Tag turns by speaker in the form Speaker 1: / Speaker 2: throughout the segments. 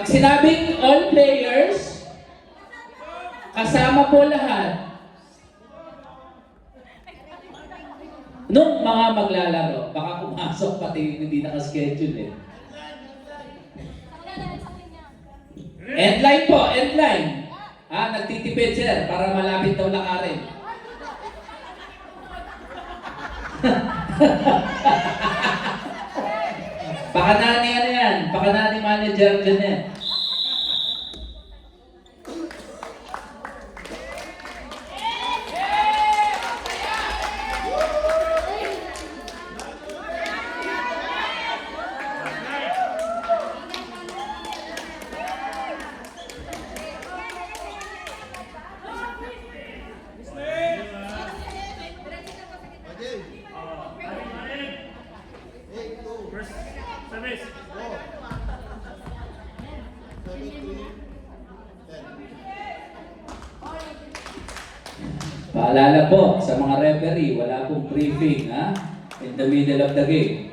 Speaker 1: Sinabing all players, kasama po lahat. Nung mga maglalaro, baka pumasok pati hindi nakaschedule eh. Endline po, endline. Nagtitipid sir, para malapit daw lakarin. Pakanani ano yan, pakanani manager dyan yan. Paalala po sa mga referee, wala pong briefing in the middle of the game.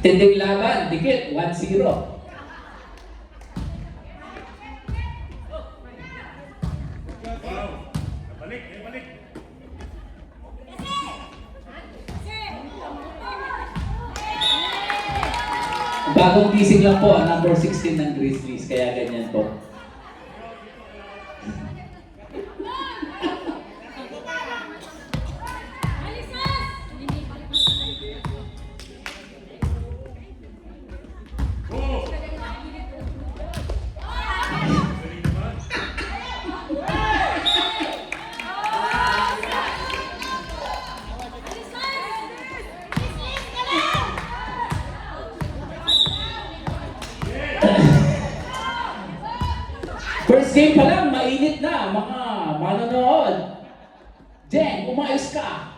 Speaker 1: Tinding laban, dikit, 1-0. Bagong gising lang po, number 16 ng Grizzlies, kaya ganyan po. First game pa lang, mainit na mga manonood. Jen, umayos ka.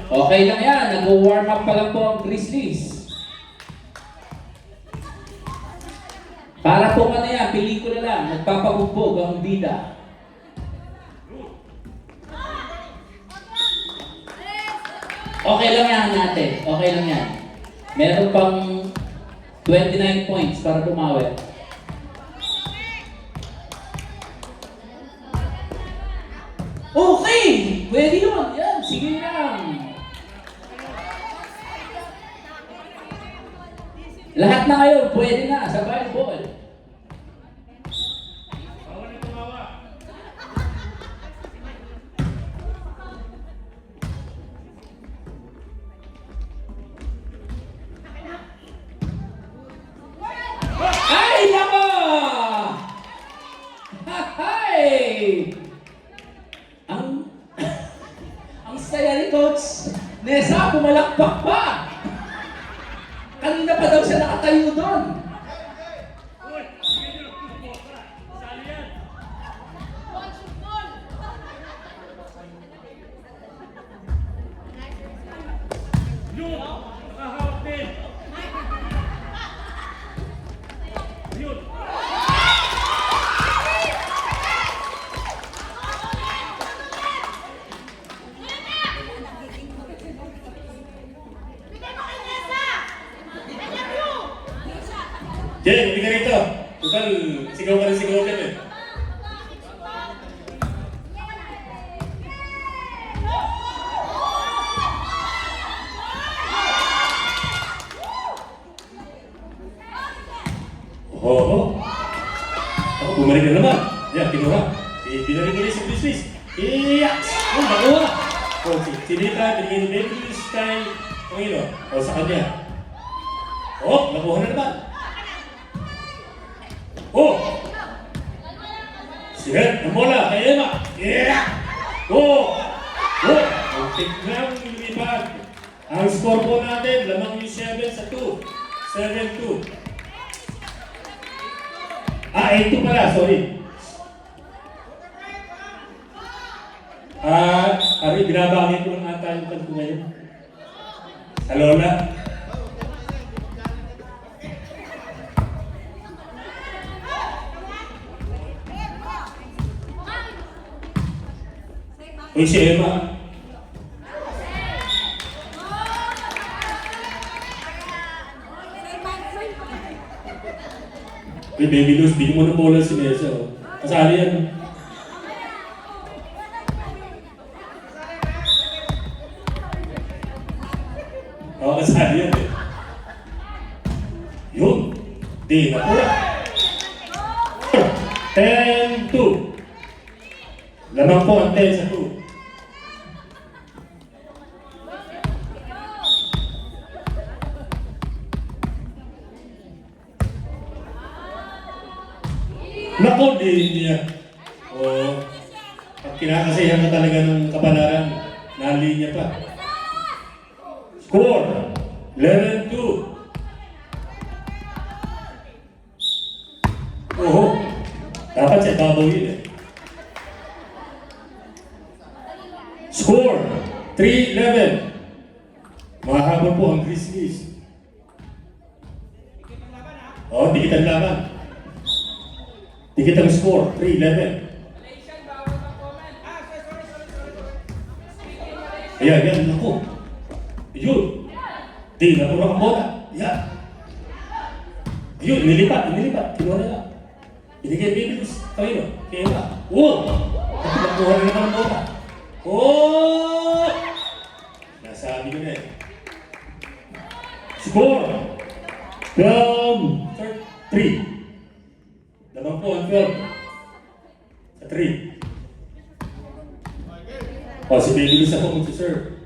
Speaker 1: Okay lang yan, nag-warm up pa lang po ang Grizzlies. Para po ano yan, pelikula lang, nagpapabugbog ang bida. Okay lang yan natin, okay lang yan. Meron pang 29 points para bumawi. Okay! Pwede yun, yan, sige lang. Lahat na kayo, pwede na sa volleyball. Ay, nako! Hay! Ang saya ni Coach Nessa, pumalakpak pa! Kanina pa daw siya nakatayo doon.
Speaker 2: Jen, hindi ka rito. Total, sigaw ka rin sigaw dyan eh. Oo. Ako, bumalik na naman. Yan, kinuha. Binalik ulit sa business. Iya! Oh, nakuha! O, sinita, binigay ni Baby Luis kay Panginoon. O, sa kanya. Oh, nakuha na naman. Oh! Sinet, ang bola, kay Emma. Yeah! Oh! Oh! Ang tignan lumipad. Ang score po natin, lamang yung 7 sa 2. 7-2. 8-2 pala, sorry. Ari, binabangin ko lang ata yung kanto ngayon. Sa Lola. Uy, si Emma. Uy, Baby Luz, bigyan mo ng bola si Nessa. Oh. Kasali yan. Oo, kasali yan eh. Yun. Di, nakuha. 10-2. Lamang po ang 10 sa 2. Nako, hindi niya. O, pag kinakasayahan ka talaga ng kapalaran, nalinya pa. Score, 11-2. Oho, dapat siya babaw yun eh. Score, 3-11. Mahabol po ang Grizzlies. O, dikitan laban. Dikit ang score, 3-11. Ayan, yan, naku. Yun. Di, napura ang bola. Yan. Yun, inilipat. Kinuha nila. Binigay Biblis. Panginoon. Kaya ba? Oh! Nakuha na naman ang bola. Oh! Nasabi ko na eh. Score! 12-3. Lamang po ang 12. Sa 3. O, si Baby Luz ako mag-serve.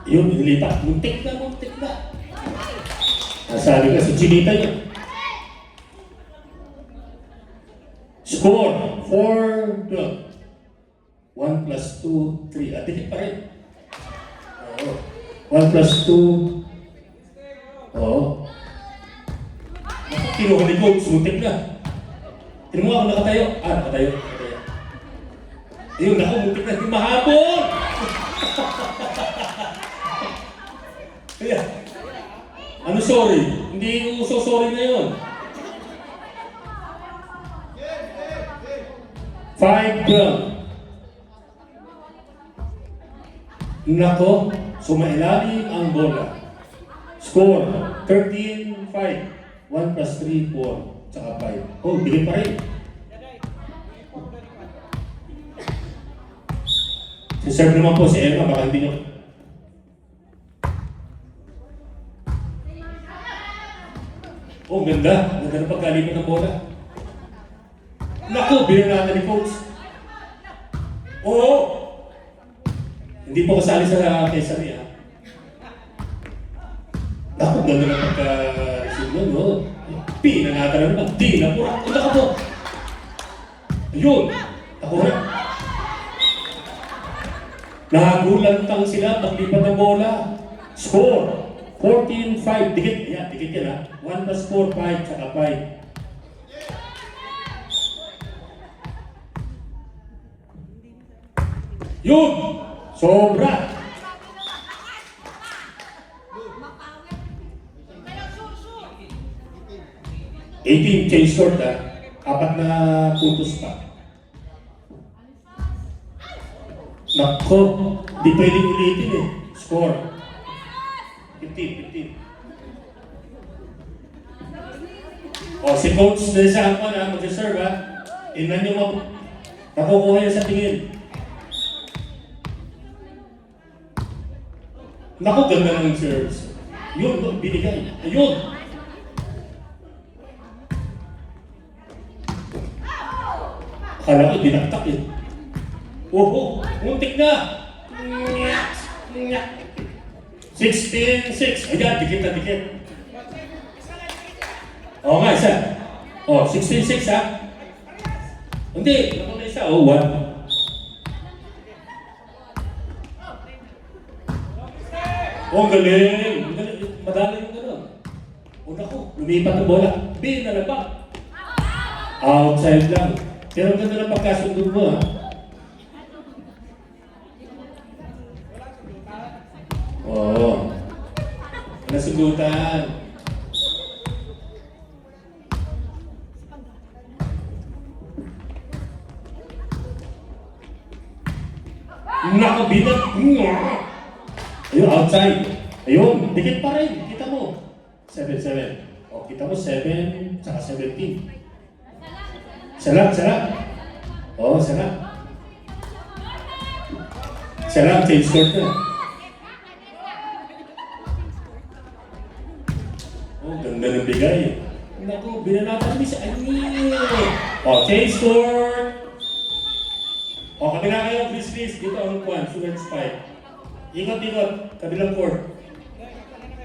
Speaker 2: Yun, nilipat. Muntik na. Nasabi ka, si Chinita yun. Score, 4-12. 1 plus 2, 3. At dikit pa rin. Oo. 1 plus 2. Oo. Kinuha ni Coach, muntik na. Tinan mo ako nakatayo. Nakatayo. Ayun, ako, muntik na. Di mahabol! Kaya, ano sorry? Hindi uso sorry na yun. 5-12. Nako, sumailalim ang bola. Score, 13-5. 1 plus 3, 4. Tsaka 5. Oh, bigay pa rin. Si-serve naman po si Emma, baka hindi nyo. Oh, ganda. Ganda na pagkalipat ng bola. Naku, binanatan ni Coach. Oo! Hindi po kasali sa Kesari, ha? Naku, ganda na pagka-receive nun, no? Pinanatan na naman. Di na po. Punta ka po. Ayun. Ako na. Nagulantang sila paglipat ng bola. Score. 14-5. Dikit. Yan, dikit yan, ha? 1 plus 4, 5, tsaka 5. Yun! Sobra! 18 change score na, 4 na puntos pa. Nako, di pwedeng ulitin eh. Score. 15. O, si Coach Nessa ako na mag-serve ha. Tingnan nyo makukuha yan sa tingin. Naku, ganda ng serves. Yun, no, binigay. Ayun. Akala ko, binaktak yun. Oh, muntik na. 16-6. Ayan, dikit na dikit. Oo nga, isa. Oh, 16-6 ha. Hindi, napunta isa. Oh, 1. Oh, ang galing. Ang galing. Madali yung gano'n. O naku, lumipat ang bola. B, nalabak. Outside lang. Pero ang ganda ng pagkasundo mo ha. Oo. Nasugutan. Naku, binat. Ayun, outside. Ayun, dikit pa rin. Kita mo. 7-7. O, kita mo 7, saka 17. Sarap. Oo, sarap. Sarap, change score na. Oh, ganda ng bigay. Naku, binanatan ni sa ani. O, change score. O, kabila kayo, please. Dito ang 1, Sugar Spike. Ikot, kabilang court.